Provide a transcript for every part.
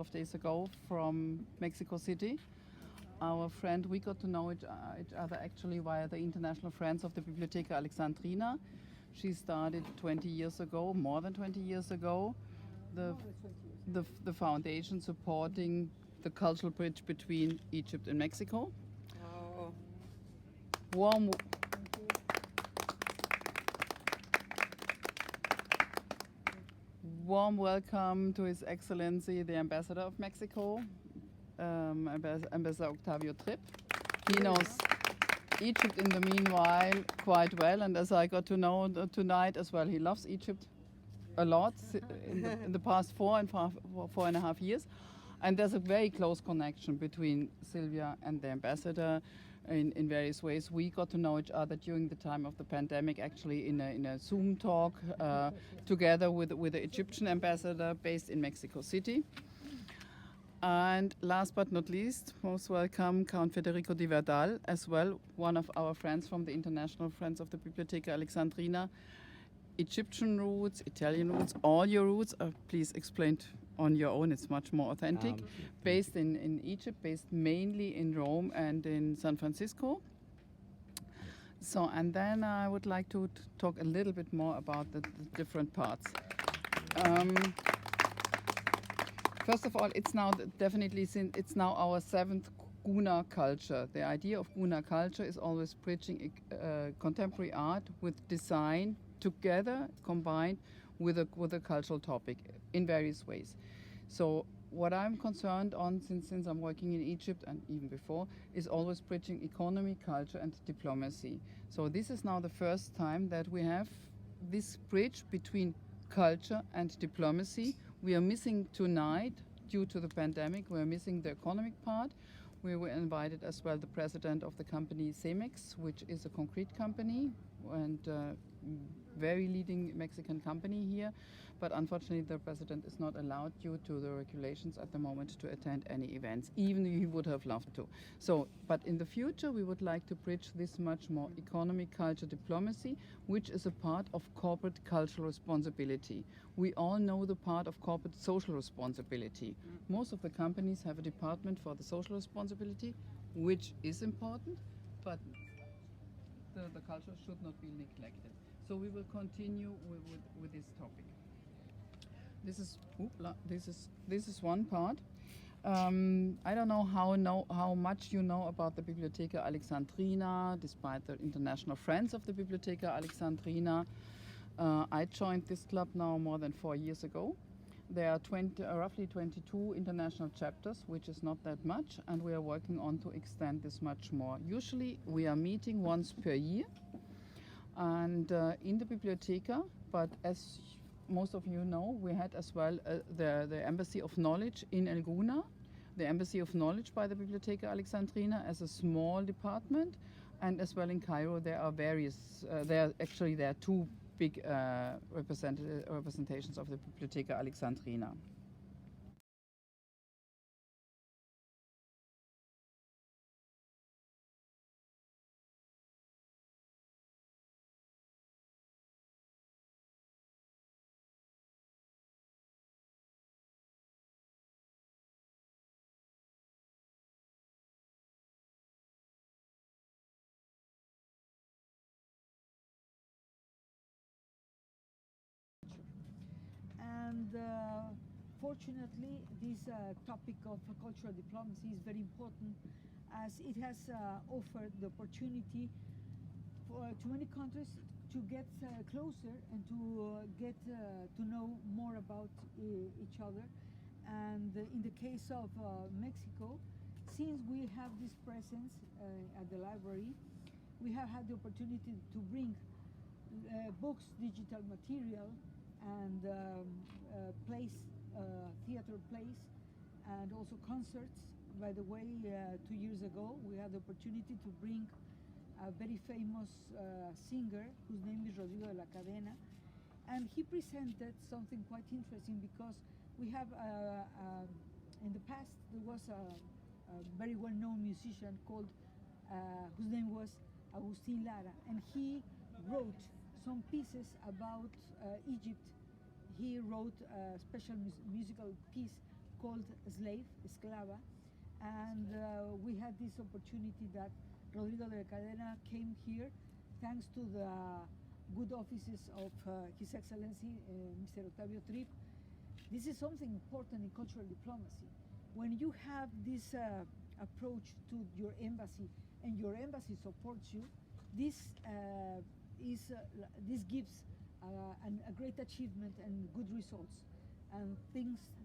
of days ago from Mexico City. Our friend, we got to know each other actually via the International Friends of the Biblioteca Alexandrina. She started 20 years ago, more than 20 years ago, the foundation supporting the cultural bridge between Egypt and Mexico. Oh. Warm welcome to His Excellency, the Ambassador of Mexico, Ambassador Octavio Tripp. He knows Egypt in the meanwhile quite well, and as I got to know tonight as well, he loves Egypt a lot in the past 4.5 years. And there's a very close connection between Sylvia and the ambassador in various ways. We got to know each other during the time of the pandemic, actually in a Zoom talk together with the Egyptian ambassador based in Mexico City. And last but not least, most welcome Count Federico Wardal as well, one of our friends from the International Friends of the Biblioteca Alexandrina. Egyptian roots, Italian roots, all your roots are please explained on your own, it's much more authentic. Based in Egypt, based mainly in Rome and in San Francisco. So, and then I would like to talk a little bit more about the different parts. First of all, it's now it's now our 7th Gouna culture. The idea of Gouna culture is always bridging contemporary art with design together, combined with a cultural topic in various ways. So what I'm concerned on since I'm working in Egypt and even before is always bridging economy, culture and diplomacy. So this is now the first time that we have this bridge between culture and diplomacy. We are missing tonight due to the pandemic, we're missing the economic part. We were invited as well the president of the company Cemex, which is a concrete company and very leading Mexican company here, but unfortunately the president is not allowed due to the regulations at the moment to attend any events, even he would have loved to. So, but in the future we would like to bridge this much more economy, culture, diplomacy, which is a part of corporate cultural responsibility. We all know the part of corporate social responsibility. Most of the companies have a department for the social responsibility, which is important, but the culture should not be neglected. So we will continue with this topic. This is one part. I don't know how much you know about the Biblioteca Alexandrina, despite the international friends of the Biblioteca Alexandrina. I joined this club now more than 4 years ago. There are roughly 22 international chapters, which is not that much, and we are working on to extend this much more. Usually we are meeting once per year and in the Biblioteca, but as most of you know, we had as well the Embassy of Knowledge in El Gouna, the Embassy of Knowledge by the Biblioteca Alexandrina as a small department, and as well in Cairo there are various, there are 2 big representations of the Biblioteca Alexandrina. And fortunately, this topic of cultural diplomacy is very important, as it has offered the opportunity to many countries to get closer and to get to know more about each other. And in the case of Mexico, since we have this presence at the library, we have had the opportunity to bring books, digital material, and plays, theater plays, and also concerts. By the way, 2 years ago, we had the opportunity to bring a very famous singer whose name is Rodrigo de la Cadena, and he presented something quite interesting because we have, in the past, there was a very well-known musician called, whose name was Agustin Lara, and he wrote some pieces about Egypt. He wrote a special musical piece called slave, esclava, and we had this opportunity that Rodrigo de la Cadena came here thanks to the good offices of His Excellency Mr. Octavio Tripp. This is something important in cultural diplomacy. When you have this approach to your embassy and your embassy supports you, this gives a great achievement and good results. And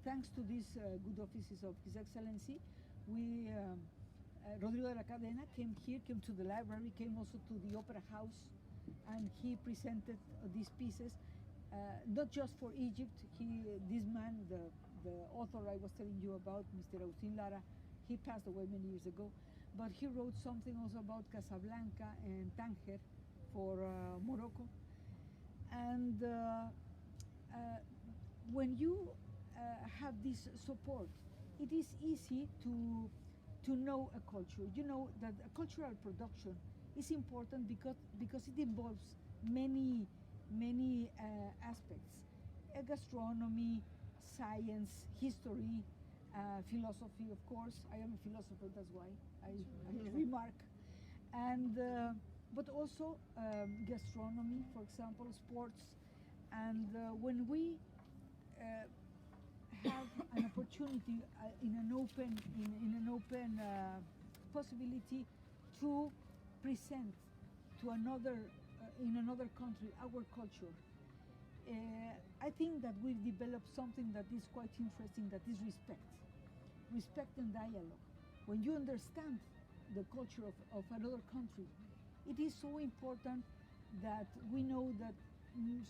thanks to these good offices of His Excellency, we Rodrigo de la Cadena came here, came to the library, came also to the Opera House, and he presented these pieces, not just for Egypt. This man, the author I was telling you about, Mr. Agustin Lara, he passed away many years ago, but he wrote something also about Casablanca and Tanger for Morocco. And when you have this support, it is easy to know a culture. You know that a cultural production is important because it involves many aspects: gastronomy, science, history, philosophy. Of course, I am a philosopher. That's why I remark, and but also gastronomy, for example, sports, and when we have an opportunity in an open possibility to present to another in another country our culture. I think that we've developed something that is quite interesting, that is respect and dialogue. When you understand the culture of another country, it is so important that we know that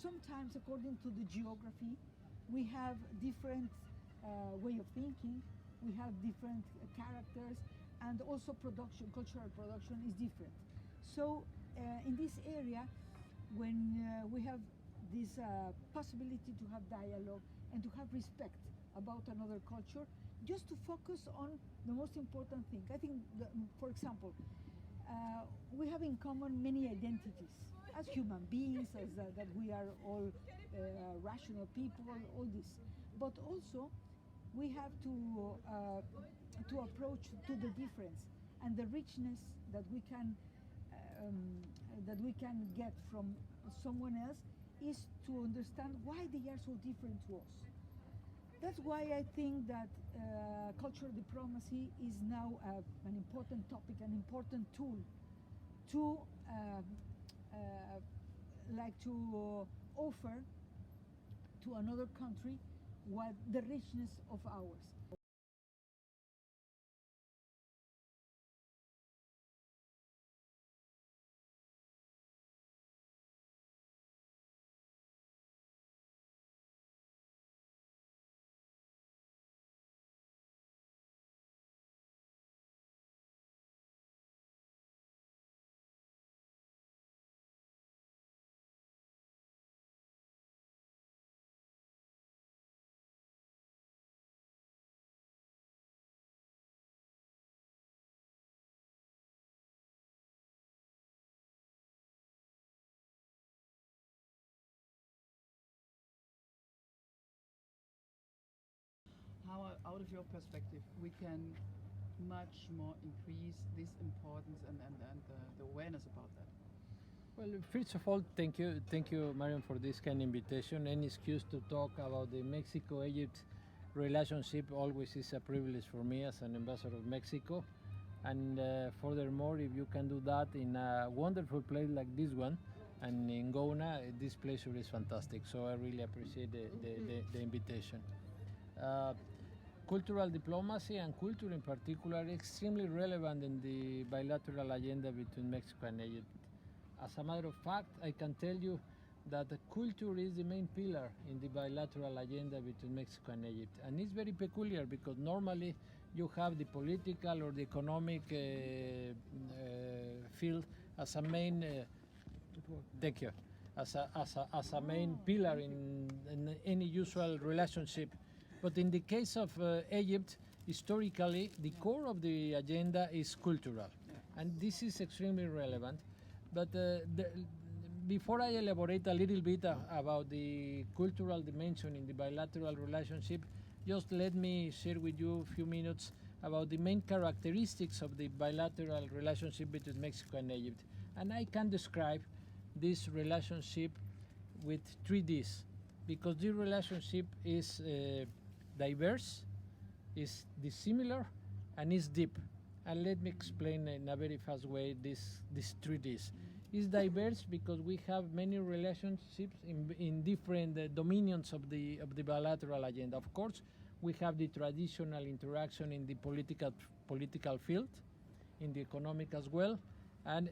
sometimes, according to the geography, we have different way of thinking, we have different characters, and also cultural production is different. So in this area, when we have this possibility to have dialogue and to have respect about another culture, just to focus on the most important thing. I think, for example, we have in common many identities as human beings, as that we are all rational people, all this. But also, we have to approach to the difference and the richness that we can get from someone else is to understand why they are so different to us. That's why I think that cultural diplomacy is now an important topic, an important tool to offer to another country what the richness of ours. How, out of your perspective, we can much more increase this importance and the awareness about that? Well, first of all, thank you, Marion, for this kind of invitation. Any excuse to talk about the Mexico-Egypt relationship always is a privilege for me as an ambassador of Mexico. And furthermore, if you can do that in a wonderful place like this one, and in Gouna, this pleasure is fantastic. So I really appreciate the invitation. Cultural diplomacy and culture in particular are extremely relevant in the bilateral agenda between Mexico and Egypt. As a matter of fact, I can tell you that the culture is the main pillar in the bilateral agenda between Mexico and Egypt. And it's very peculiar because normally you have the political or the economic field as a main as a main pillar in any usual relationship. But in the case of Egypt, historically, the core of the agenda is cultural. And this is extremely relevant. But before I elaborate a little bit about the cultural dimension in the bilateral relationship, just let me share with you a few minutes about the main characteristics of the bilateral relationship between Mexico and Egypt. And I can describe this relationship with 3 Ds, because this relationship is diverse, is dissimilar, and is deep. And let me explain in a very fast way these 3 Ds. It's diverse because we have many relationships in different dominions of the bilateral agenda. Of course, we have the traditional interaction in the political field, in the economic as well, and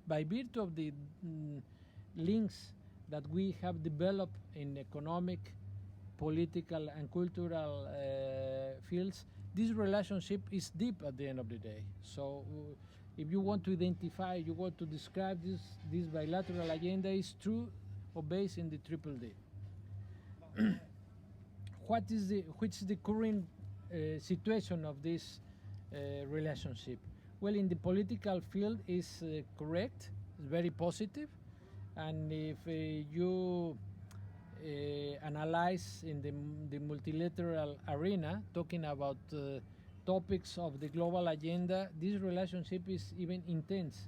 by virtue of the links that we have developed in economic, political, and cultural fields, this relationship is deep at the end of the day. So if you want to identify, you want to describe this bilateral agenda, is true or based in the triple D. Which is the current situation of this relationship? Well, in the political field is correct, it's very positive, and if you analyze in the multilateral arena, talking about topics of the global agenda, this relationship is even intense.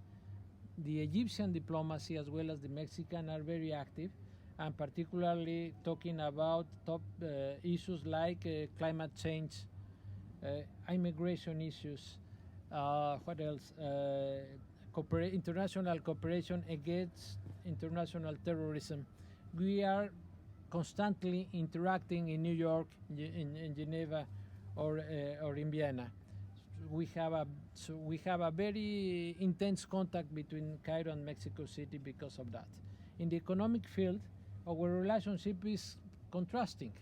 The Egyptian diplomacy as well as the Mexican are very active, and particularly talking about top issues like climate change, immigration issues, what else? International cooperation against international terrorism. We are constantly interacting in New York, in Geneva, or in Vienna. We have a very intense contact between Cairo and Mexico City because of that. In the economic field, our relationship is contrasting.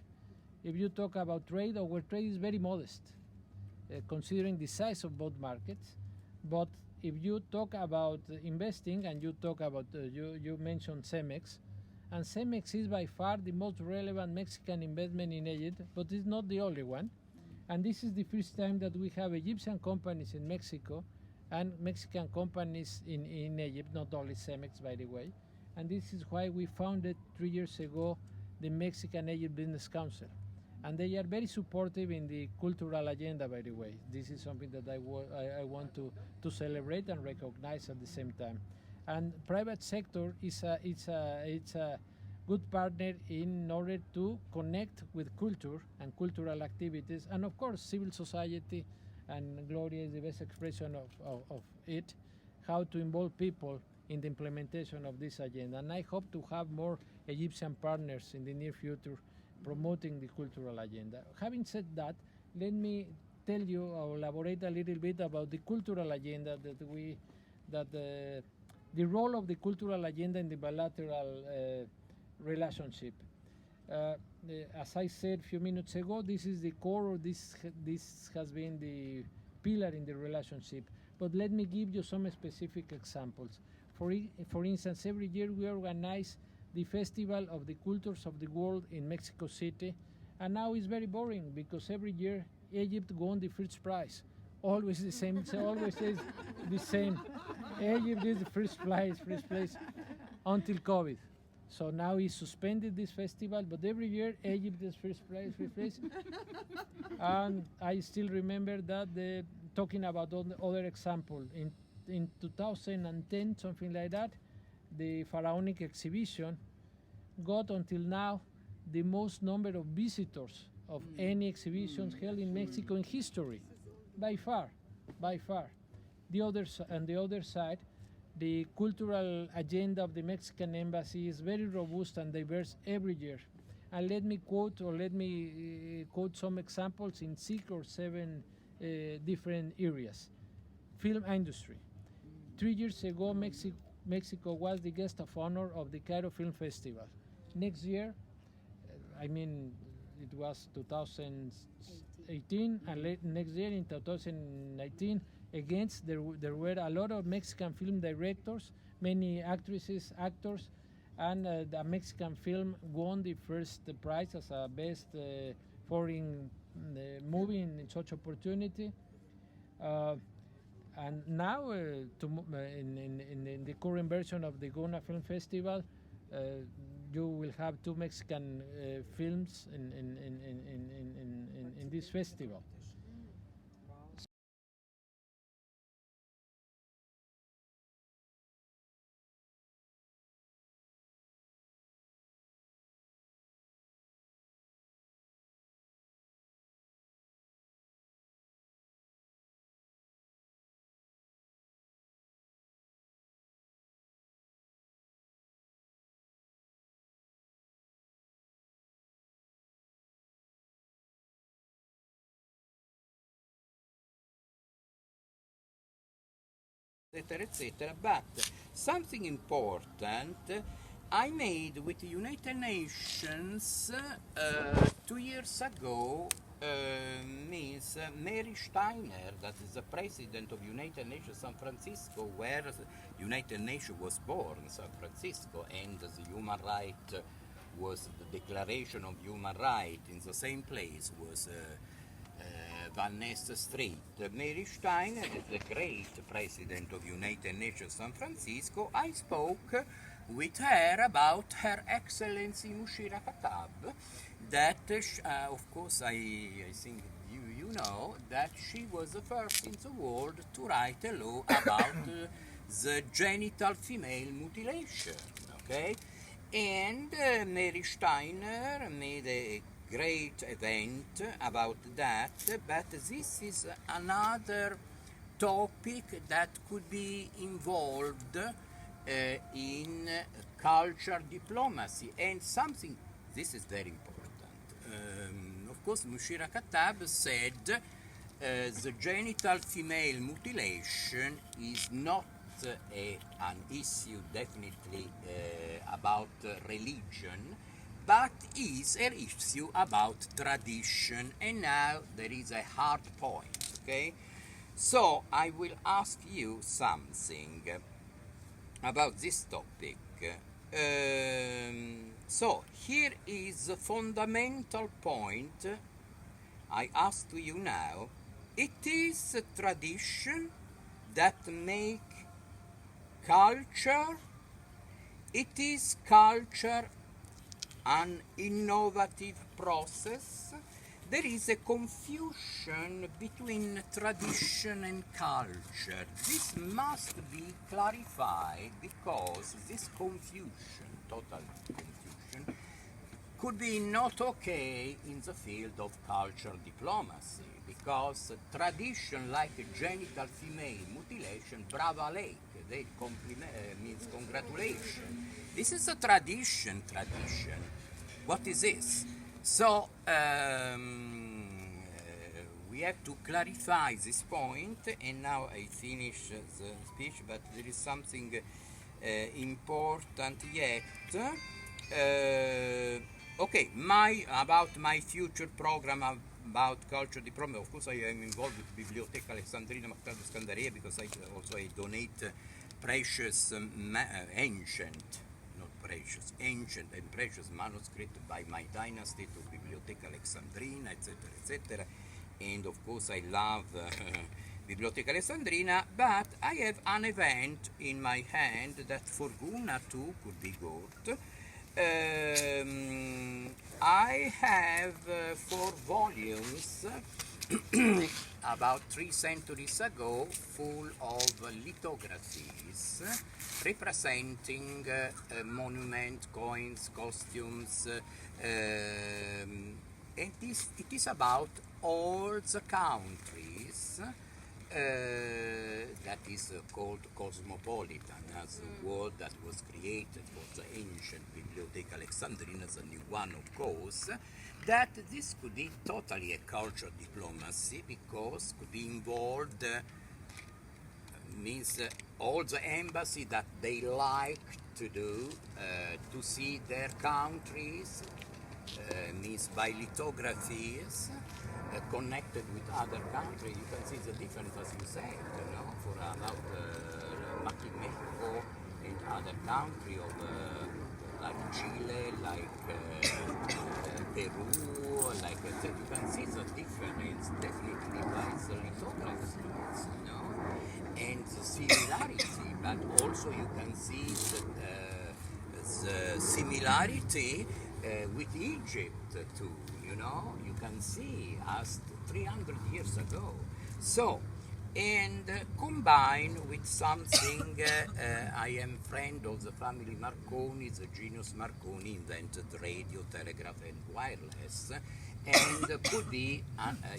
If you talk about trade, our trade is very modest, considering the size of both markets. But if you talk about investing, and you talk about, you mentioned CEMEX, and CEMEX is by far the most relevant Mexican investment in Egypt, but it's not the only one. And this is the first time that we have Egyptian companies in Mexico and Mexican companies in Egypt, not only CEMEX, by the way. And this is why we founded 3 years ago the Mexican Egypt Business Council. And they are very supportive in the cultural agenda, by the way. This is something that I want to celebrate and recognize at the same time. And private sector is a good partner in order to connect with culture and cultural activities. And of course, civil society, and Gloria is the best expression of it, how to involve people in the implementation of this agenda. And I hope to have more Egyptian partners in the near future promoting the cultural agenda. Having said that, let me tell you or elaborate a little bit about the cultural agenda the role of the cultural agenda in the bilateral relationship. As I said a few minutes ago, this is the core, this has been the pillar in the relationship. But let me give you some specific examples. For instance, every year we organize the Festival of the Cultures of the World in Mexico City, and now it's very boring because every year Egypt won the first prize. Always the same, so always is the same. Egypt is the first place until COVID. So now he suspended this festival, but every year Egypt is first place. And I still remember that talking about other example, in 2010, something like that, the pharaonic exhibition got until now the most number of visitors of any exhibitions held in Mexico in history, by far. The other side, the cultural agenda of the Mexican embassy is very robust and diverse every year. And let me quote some examples in 6 or 7 different areas. Film industry. 3 years ago, Mexico was the guest of honor of the Cairo Film Festival. Next year, it was 2018, and next year in 2019, there were a lot of Mexican film directors, many actresses, actors, and the Mexican film won the first prize as a best foreign movie in such opportunity. And now, in the current version of the Gouna Film Festival, you will have two Mexican films in this festival. Etc., etc. But something important I made with the United Nations 2 years ago means Mary Steiner, that is the president of United Nations San Francisco, where the United Nations was born, San Francisco, and the human right was the Declaration of Human Rights in the same place was Van Ness Street. Mary Steiner is the great president of United Nations San Francisco. I spoke with her about Her Excellency Mushira Khattab, that of course I think you know that she was the first in the world to write a law about the genital female mutilation, okay? And Mary Steiner made a great event about that, but this is another topic that could be involved in culture diplomacy, and something, this is very important. Of course, Mushira Khattab said the genital female mutilation is not an issue definitely about religion, but is an issue about tradition, and now there is a hard point, okay? So I will ask you something about this topic. So here is the fundamental point I ask to you now. It is a tradition that make culture. It is culture an innovative process. There is a confusion between tradition and culture. This must be clarified because this confusion, total confusion, could be not okay in the field of culture diplomacy, because tradition like genital female mutilation, brava lei, they means congratulations. This is a tradition. What is this? So we have to clarify this point, and now I finish the speech, but there is something important yet. Okay, about my future program about culture diplomacy. Of course, I am involved with Biblioteca Alexandrina because I donate precious, ancient and precious manuscript by my dynasty to Biblioteca Alexandrina, etc., etc. And of course, I love Biblioteca Alexandrina, but I have an event in my hand that for Gouna too could be good. I have 4 volumes about 3 centuries ago, full of lithographies representing monument, coins, costumes, and it is about all the countries that is called cosmopolitan, as a word that was created for the ancient Bibliotheca Alexandrina, the new one of course, that this could be totally a cultural diplomacy, because could be involved means all the embassy that they like to do to see their countries, means by lithographies connected with other countries. You can see the difference, as you said, for about Mexico and other countries of like Chile, like Peru, like etc. You can see the difference definitely by the lithographies, and the similarity, but also you can see that is similarity with Egypt too, you know, you can see us 300 years ago. So, and combine with something, I am friend of the family Marconi, the genius Marconi invented radio, telegraph and wireless, and could be,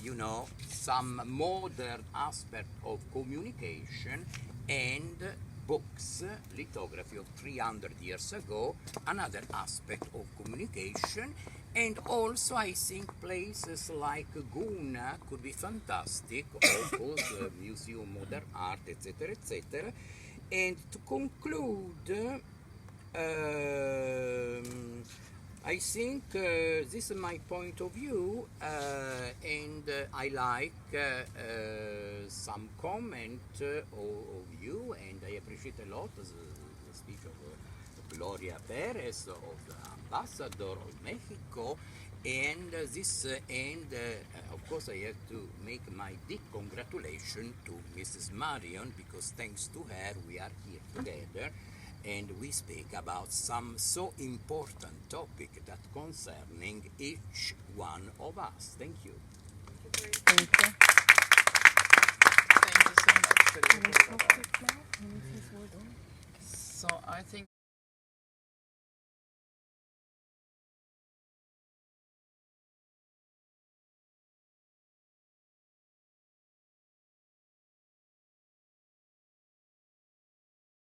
you know, some modern aspect of communication and books, lithography of 300 years ago, another aspect of communication. And also I think places like Gouna could be fantastic, of course, Museum of Modern Art, etc., etc. And to conclude, I think this is my point of view, and I like some comment of you, and I appreciate a lot the speech of Gloria Pérez, of the ambassador of Mexico, and this, of course I have to make my deep congratulations to Mrs. Marion, because thanks to her we are here together, and we speak about some so important topic that concerning each one of us. Thank you. Thank you. Thank you so much, Federico. So I think